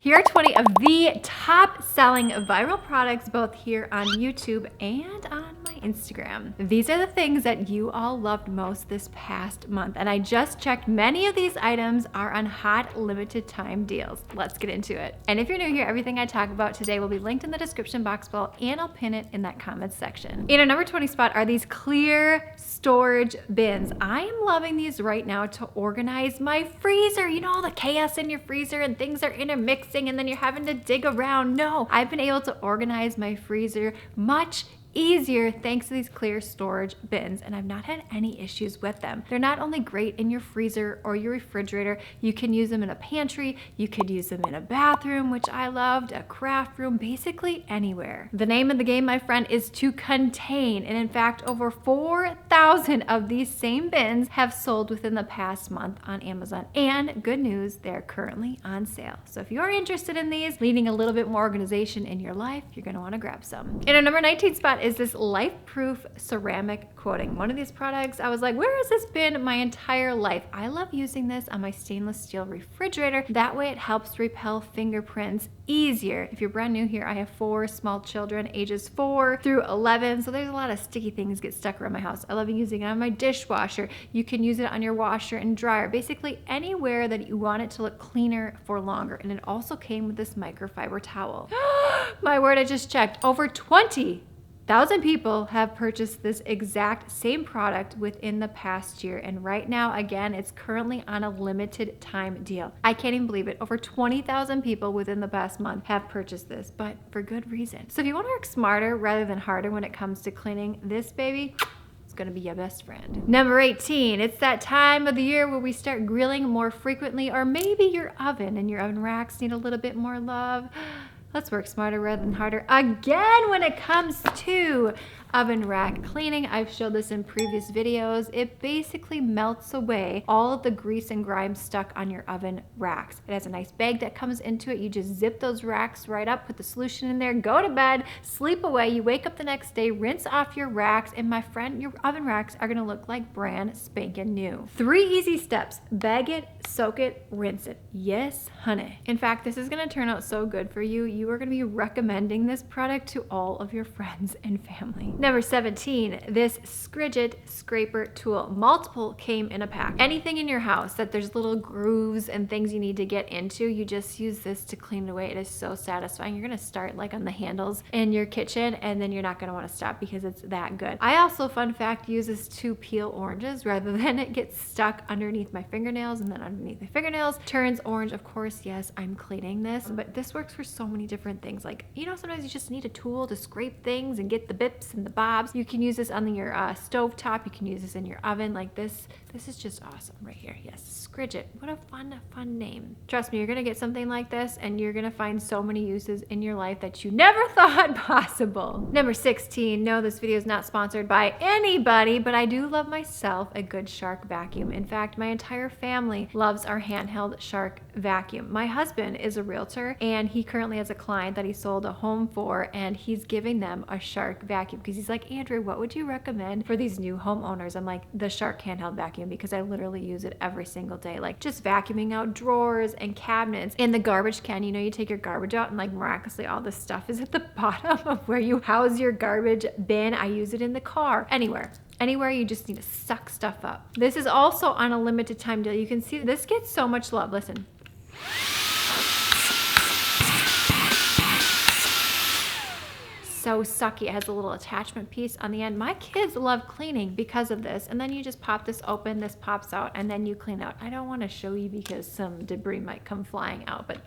Here are 20 of the top selling viral products both here on YouTube and on my Instagram. These are the things that you all loved most this past month, and I just checked many of these items are on hot limited time deals. Let's get into it. And if you're new here, everything I talk about today will be linked in the description box below, and I'll pin it in that comments section. In our number 20 spot are these clear storage bins. I am loving these right now to organize my freezer. You know, all the chaos in your freezer and things are intermixing and then you're having to dig around. No, I've been able to organize my freezer much easier thanks to these clear storage bins, and I've not had any issues with them. They're not only great in your freezer or your refrigerator, you can use them in a pantry, you could use them in a bathroom, which I loved, a craft room, basically anywhere. The name of the game, my friend, is to contain, and in fact, over 4,000 of these same bins have sold within the past month on Amazon, and good news, they're currently on sale. So if you're interested in these, needing a little bit more organization in your life, you're gonna wanna grab some. In our number 19 spot is this Lifeproof ceramic coating. One of these products, I was like, where has this been my entire life? I love using this on my stainless steel refrigerator. That way it helps repel fingerprints easier. If you're brand new here, I have 4 small children, ages 4 through 11. So there's a lot of sticky things get stuck around my house. I love using it on my dishwasher. You can use it on your washer and dryer, basically anywhere that you want it to look cleaner for longer. And it also came with this microfiber towel. My word, I just checked. Over 20,000 people have purchased this exact same product within the past year. And right now, again, it's currently on a limited time deal. I can't even believe it. Over 20,000 people within the past month have purchased this, but for good reason. So if you want to work smarter rather than harder when it comes to cleaning, this baby, it's gonna be your best friend. Number 18, it's that time of the year where we start grilling more frequently, or maybe your oven and your oven racks need a little bit more love. Let's work smarter rather than harder again when it comes to oven rack cleaning. I've showed this in previous videos. It basically melts away all of the grease and grime stuck on your oven racks. It has a nice bag that comes into it. You just zip those racks right up, put the solution in there, go to bed, sleep away. You wake up the next day, rinse off your racks, and my friend, your oven racks are gonna look like brand spanking new. 3 easy steps: bag it, soak it, rinse it. Yes, honey. In fact, this is gonna turn out so good for you. You are gonna be recommending this product to all of your friends and family. Number 17, this Scridget scraper tool. Multiple came in a pack. Anything in your house that there's little grooves and things you need to get into, you just use this to clean it away. It is so satisfying. You're gonna start like on the handles in your kitchen, and then you're not gonna wanna stop because it's that good. I also, fun fact, use this to peel oranges rather than it gets stuck underneath my fingernails and then underneath my fingernails. Turns orange, of course, yes, I'm cleaning this, but this works for so many different things. Like, you know, sometimes you just need a tool to scrape things and get the bips and the bobs. You can use this on your stove top. You can use this in your oven. Like this is just awesome right here. Yes, Scridget. What a fun name. Trust me, you're gonna get something like this and you're gonna find so many uses in your life that you never thought possible. Number 16, no, this video is not sponsored by anybody, but I do love myself a good Shark vacuum. In fact, my entire family loves our Handheld Shark vacuum. My husband is a realtor and he currently has a client that he sold a home for, and he's giving them a Shark vacuum because he's like, Andrew, what would you recommend for these new homeowners? I'm like, the Shark handheld vacuum, because I literally use it every single day, like just vacuuming out drawers and cabinets. In the garbage can, you know, you take your garbage out and like miraculously all this stuff is at the bottom of where you house your garbage bin. I use it in the car, anywhere you just need to suck stuff up. This is also on a limited time deal. You can see this gets so much love. Listen. So sucky. It has a little attachment piece on the end. My kids love cleaning because of this. And then you just pop this open, this pops out, and then you clean out. I don't want to show you because some debris might come flying out, but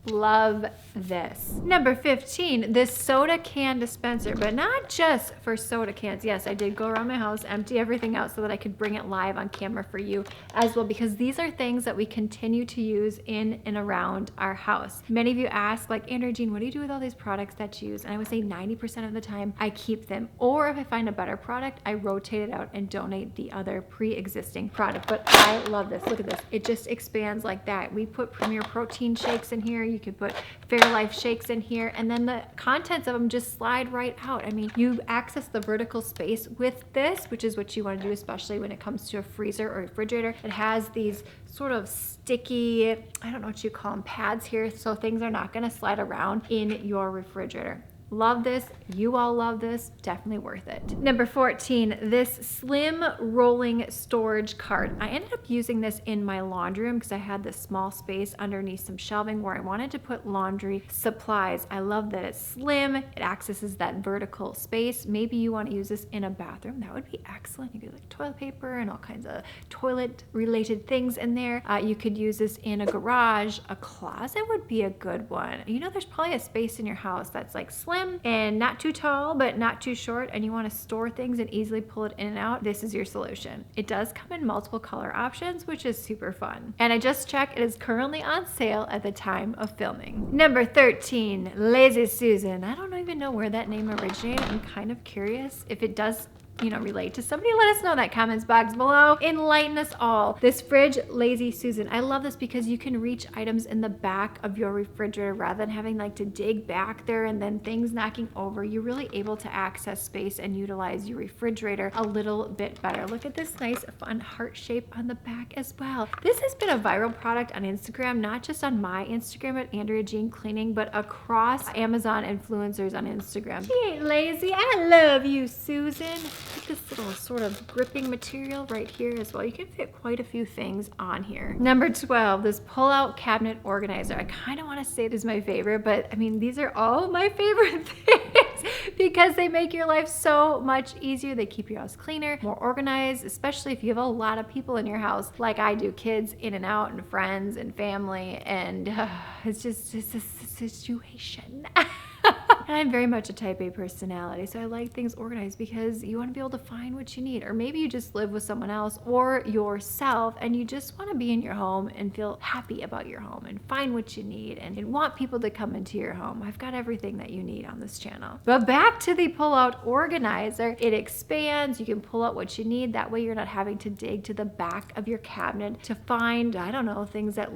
love this. Number 15, this soda can dispenser, but not just for soda cans. Yes, I did go around my house, empty everything out so that I could bring it live on camera for you as well, because these are things that we continue to use in and around our house. Many of you ask, like, Andrea Jean, what do you do with all these products that you use? And I would say 90% of the time I keep them, or if I find a better product, I rotate it out and donate the other pre-existing product. But I love this. Look at this. It just expands like that. We put Premier protein shakes in here. You could put Fairlife shakes in here, and then the contents of them just slide right out. I mean, you access the vertical space with this, which is what you want to do, especially when it comes to a freezer or refrigerator. It has these sort of sticky, I don't know what you call them, pads here, so things are not going to slide around in your refrigerator. Love this. You all love this. Definitely worth it. Number 14, this slim rolling storage cart. I ended up using this in my laundry room because I had this small space underneath some shelving where I wanted to put laundry supplies. I love that it's slim. It accesses that vertical space. Maybe you want to use this in a bathroom. That would be excellent. You could like toilet paper and all kinds of toilet related things in there. You could use this in a garage. A closet would be a good one. You know, there's probably a space in your house that's like slim and not too tall but not too short, and you want to store things and easily pull it in and out. This is your solution. It does come in multiple color options, which is super fun, and I just checked, it is currently on sale at the time of filming. Number 13, Lazy Susan. I don't even know where that name originated. I'm kind of curious if it does relate to somebody. Let us know in that comments box below. Enlighten us all. This fridge, Lazy Susan. I love this because you can reach items in the back of your refrigerator rather than having like to dig back there and then things knocking over. You're really able to access space and utilize your refrigerator a little bit better. Look at this nice fun heart shape on the back as well. This has been a viral product on Instagram, not just on my Instagram at Andrea Jean Cleaning, but across Amazon influencers on Instagram. She ain't lazy. I love you, Susan. This little sort of gripping material right here as well. You can fit quite a few things on here. Number 12, this pull-out cabinet organizer. I kind of want to say this is my favorite, but I mean, these are all my favorite things because they make your life so much easier. They keep your house cleaner, more organized, especially if you have a lot of people in your house like I do, kids in and out and friends and family, and it's a situation. And I'm very much a type A personality, so I like things organized because you want to be able to find what you need. Or maybe you just live with someone else or yourself and you just want to be in your home and feel happy about your home and find what you need and want people to come into your home. I've got everything that you need on this channel. But back to the pull-out organizer. It expands. You can pull out what you need. That way you're not having to dig to the back of your cabinet to find, I don't know, things that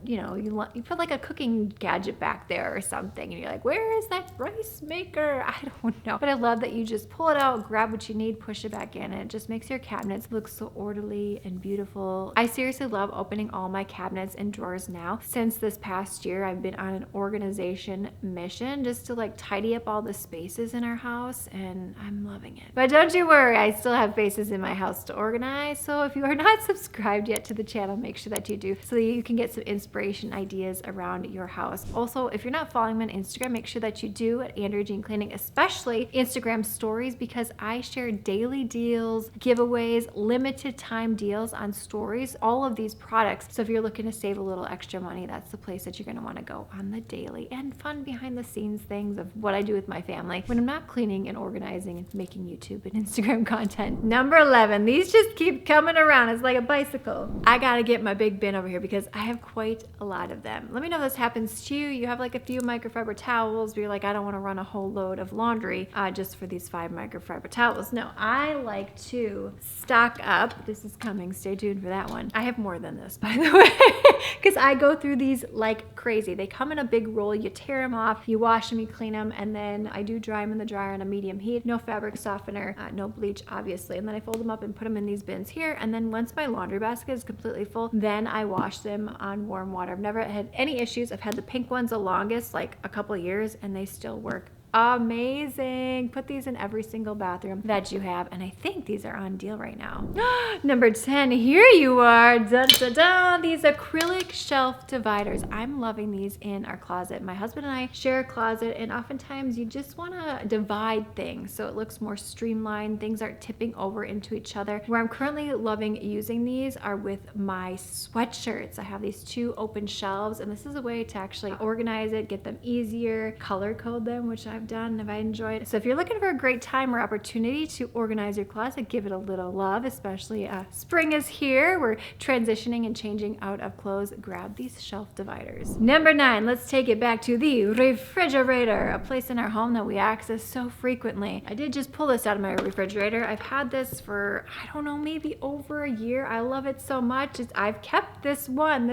you put like a cooking gadget back there or something and you're like, where is that rice maker? I don't know. But I love that you just pull it out, grab what you need, push it back in, and it just makes your cabinets look so orderly and beautiful. I seriously love opening all my cabinets and drawers now. Since this past year, I've been on an organization mission just to like tidy up all the spaces in our house, and I'm loving it. But don't you worry, I still have spaces in my house to organize. So if you are not subscribed yet to the channel, make sure that you do so that you can get some inspiration ideas around your house. Also, if you're not following me on Instagram, make sure that you do at Andrea Jean Cleaning, especially Instagram stories, because I share daily deals, giveaways, limited time deals on stories, all of these products. So if you're looking to save a little extra money, that's the place that you're going to want to go on the daily and fun behind the scenes things of what I do with my family when I'm not cleaning and organizing and making YouTube and Instagram content. Number 11, these just keep coming around. It's like a bicycle. I got to get my big bin over here because I have quite a lot of them. Let me know if this happens to you. You have like a few microfiber towels, but you're like, I don't want to run a whole load of laundry just for these 5 microfiber towels. No, I like to stock up. This is coming. Stay tuned for that one. I have more than this, by the way, because I go through these like crazy. They come in a big roll. You tear them off, you wash them, you clean them, and then I do dry them in the dryer on a medium heat. No fabric softener, no bleach, obviously. And then I fold them up and put them in these bins here. And then once my laundry basket is completely full, then I wash them on warm water. I've never had any issues. I've had the pink ones the longest, like a couple of years, and they still work amazing. Put these in every single bathroom that you have, and I think these are on deal right now. Number 10, here you are. Dun, dun, dun. These acrylic shelf dividers. I'm loving these in our closet. My husband and I share a closet, and oftentimes you just want to divide things so it looks more streamlined. Things aren't tipping over into each other. Where I'm currently loving using these are with my sweatshirts. I have these 2 open shelves, and this is a way to actually organize it, get them easier, color code them, which I've done and I've enjoyed. So if you're looking for a great time or opportunity to organize your closet, give it a little love, especially spring is here. We're transitioning and changing out of clothes. Grab these shelf dividers. Number 9, let's take it back to the refrigerator, a place in our home that we access so frequently. I did just pull this out of my refrigerator. I've had this for, I don't know, maybe over a year. I love it so much. I've kept this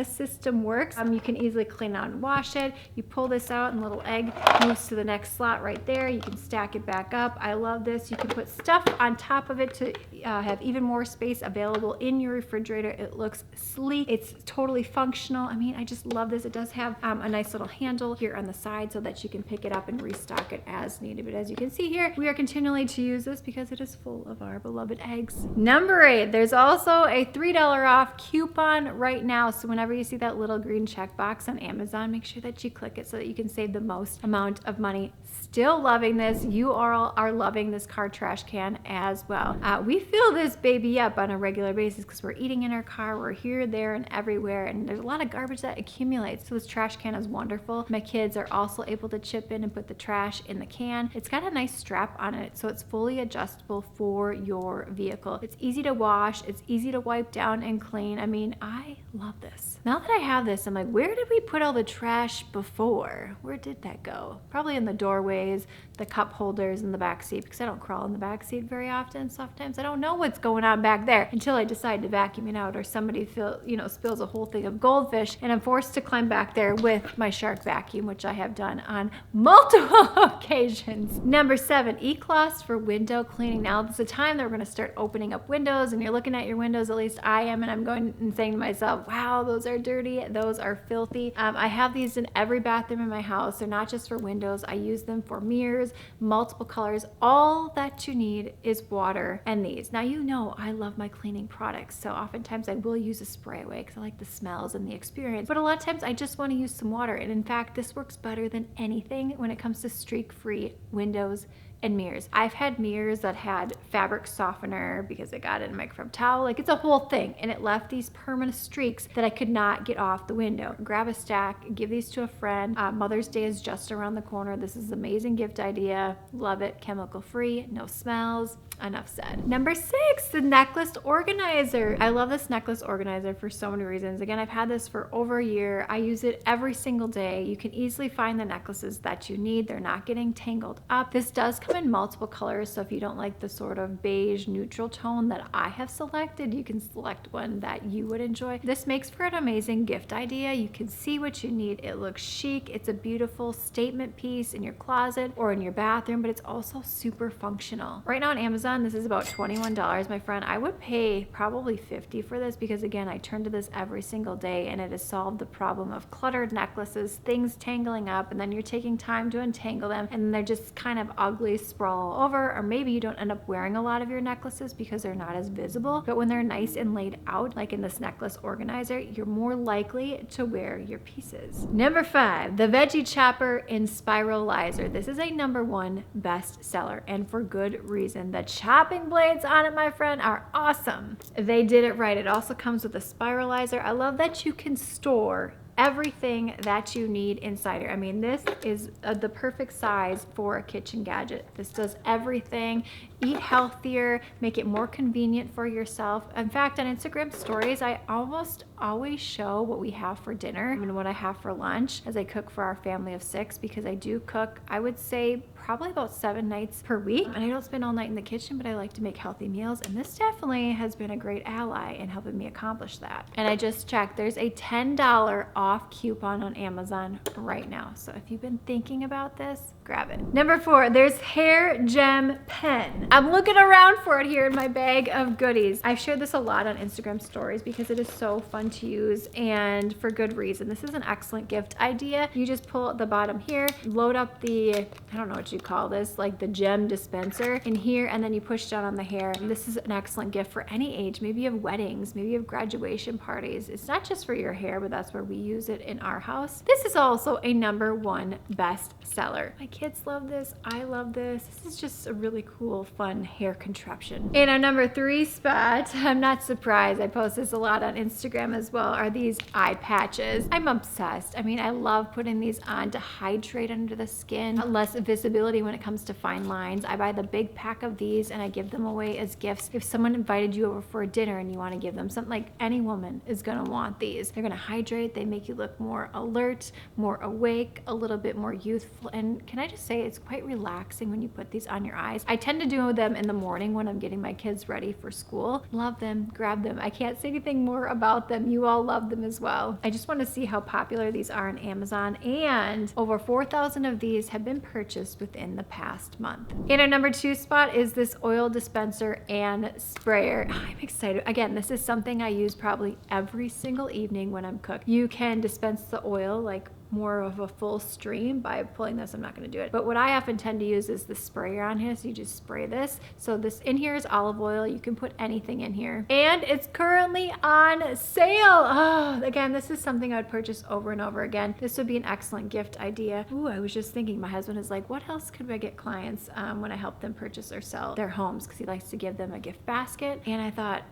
system works. You can easily clean out and wash it. You pull this out and the little egg moves to the next slot right there. You can stack it back up. I love this. You can put stuff on top of it to have even more space available in your refrigerator. It looks sleek. It's totally functional. I mean, I just love this. It does have a nice little handle here on the side so that you can pick it up and restock it as needed. But as you can see here, we are continually to use this because it is full of our beloved eggs. Number 8, there's also a $3 off coupon right now. So whenever you see that little green checkbox on Amazon, make sure that you click it so that you can save the most amount of money. Still loving this. You all are loving this car trash can as well. We fill this baby up on a regular basis because we're eating in our car. We're here, there, and everywhere. And there's a lot of garbage that accumulates. So this trash can is wonderful. My kids are also able to chip in and put the trash in the can. It's got a nice strap on it, so it's fully adjustable for your vehicle. It's easy to wash. It's easy to wipe down and clean. I mean, I love this. Now that I have this, I'm like, where did we put all the trash before? Where did that go? Probably in the doorways, the cup holders in the back seat, because I don't crawl in the back seat very often. Sometimes I don't know what's going on back there until I decide to vacuum it out, or somebody spills a whole thing of goldfish and I'm forced to climb back there with my shark vacuum, which I have done on multiple occasions. Number 7, e-cloths for window cleaning. Now this is the time that we're going to start opening up windows, and you're looking at your windows, at least I am, and I'm going and saying to myself, wow, those are dirty, those are filthy. I have these in every bathroom in my house. They're not just for windows. I use them for mirrors, multiple colors. All that you need is water and these. Now you know I love my cleaning products, so oftentimes I will use a spray away because I like the smells and the experience, but a lot of times I just want to use some water, and in fact this works better than anything when it comes to streak-free windows and mirrors. I've had mirrors that had fabric softener because I got it in a microfiber towel. Like, it's a whole thing, and it left these permanent streaks that I could not get off the window. Grab a stack, give these to a friend. Mother's Day is just around the corner. This is an amazing gift idea. Love it. Chemical free, no smells. Enough said. Number 6, the necklace organizer. I love this necklace organizer for so many reasons. Again, I've had this for over a year. I use it every single day. You can easily find the necklaces that you need. They're not getting tangled up. This does come in multiple colors, so if you don't like the sort of beige neutral tone that I have selected, you can select one that you would enjoy. This makes for an amazing gift idea. You can see what you need. It looks chic. It's a beautiful statement piece in your closet or in your bathroom, but it's also super functional. Right now on Amazon, this is about $21, my friend. I would pay probably $50 for this because, again, I turn to this every single day, and it has solved the problem of cluttered necklaces, things tangling up, and then you're taking time to untangle them, and they're just kind of ugly, sprawl all over, or maybe you don't end up wearing a lot of your necklaces because they're not as visible. But when they're nice and laid out, like in this necklace organizer, you're more likely to wear your pieces. Number 5, the Veggie Chopper in Spiralizer. This is a #1 bestseller, and for good reason. The chopping blades on it, my friend, are awesome. They did it right. It also comes with a spiralizer. I love that you can store everything that you need inside here. I mean, this is the perfect size for a kitchen gadget. This does everything. Eat healthier, make it more convenient for yourself. In fact, on Instagram stories, I almost always show what we have for dinner and what I have for lunch as I cook for our family of 6, because I do cook, I would say, probably about 7 nights per week. And I don't spend all night in the kitchen, but I like to make healthy meals. And this definitely has been a great ally in helping me accomplish that. And I just checked, there's a $10 off coupon on Amazon right now. So if you've been thinking about this, grab it. Number 4, there's Hair Gem Pen. I'm looking around for it here in my bag of goodies. I've shared this a lot on Instagram stories because it is so fun to use, and for good reason. This is an excellent gift idea. You just pull at the bottom here, load up the, I don't know what you call this, like the gem dispenser in here, and then you push down on the hair. This is an excellent gift for any age. Maybe you have weddings, maybe you have graduation parties. It's not just for your hair, but that's where we use it in our house. This is also a #1 bestseller. My kids love this. I love this. This is just a really cool, fun hair contraption. In our number 3 spot, I'm not surprised, I post this a lot on Instagram as well, are these eye patches. I'm obsessed. I mean, I love putting these on to hydrate under the skin, less visibility when it comes to fine lines. I buy the big pack of these and I give them away as gifts. If someone invited you over for a dinner and you want to give them something, like any woman is gonna want these. They're gonna hydrate, they make you look more alert, more awake, a little bit more youthful, and can I just say, it's quite relaxing when you put these on your eyes. I tend to do them in the morning when I'm getting my kids ready for school. Love them, grab them. I can't say anything more about them them. You all love them as well. I just want to see how popular these are on Amazon, and over 4,000 of these have been purchased within the past month. In our number 2 spot is this oil dispenser and sprayer. I'm excited. Again, this is something I use probably every single evening when I'm cooking. You can dispense the oil like more of a full stream by pulling this. I'm not going to do it, but what I often tend to use is the sprayer on here. So you just spray this. So this in here is olive oil. You can put anything in here, and it's currently on sale. Oh, again, this is something I would purchase over and over again. This would be an excellent gift idea. Ooh, I was just thinking, my husband is like, what else could I get clients when I help them purchase or sell their homes, because he likes to give them a gift basket. And I thought,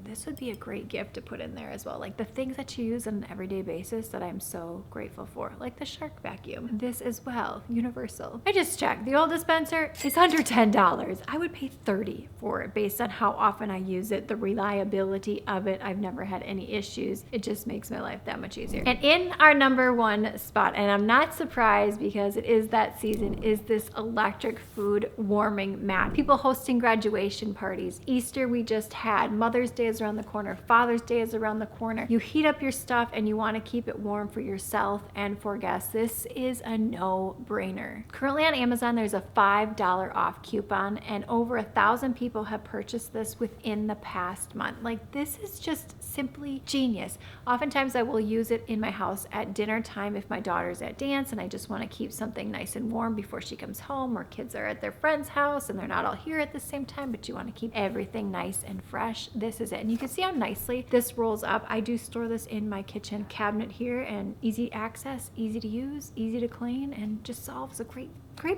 this would be a great gift to put in there as well, like the things that you use on an everyday basis that I'm so grateful for, like the shark vacuum. This as well, universal. I just checked. The oil dispenser is under $10. I would pay $30 for it based on how often I use it, the reliability of it. I've never had any issues. It just makes my life that much easier. And in our number 1 spot, and I'm not surprised because it is that season, is this electric food warming mat. People hosting graduation parties. Easter we just had. Mother's Day is around the corner. Father's Day is around the corner. You heat up your stuff and you want to keep it warm for yourself and for guests. This is a no-brainer. Currently on Amazon, there's a $5 off coupon, and over 1,000 people have purchased this within the past month. Like, this is just simply genius. Oftentimes I will use it in my house at dinner time if my daughter's at dance and I just want to keep something nice and warm before she comes home, or kids are at their friend's house and they're not all here at the same time, but you want to keep everything nice and fresh. This is it. And you can see how nicely this rolls up. I do store this in my kitchen cabinet here, and easy access, easy to use, easy to clean, and just solves a great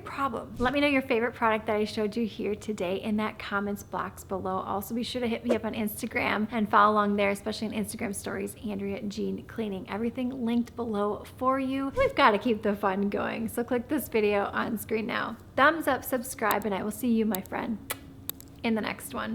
problem. Let me know your favorite product that I showed you here today in that comments box below. Also, be sure to hit me up on Instagram and follow along there, especially in Instagram stories, Andrea Jean Cleaning. Everything linked below for you. We've got to keep the fun going, so click this video on screen now. Thumbs up, subscribe, and I will see you, my friend, in the next one.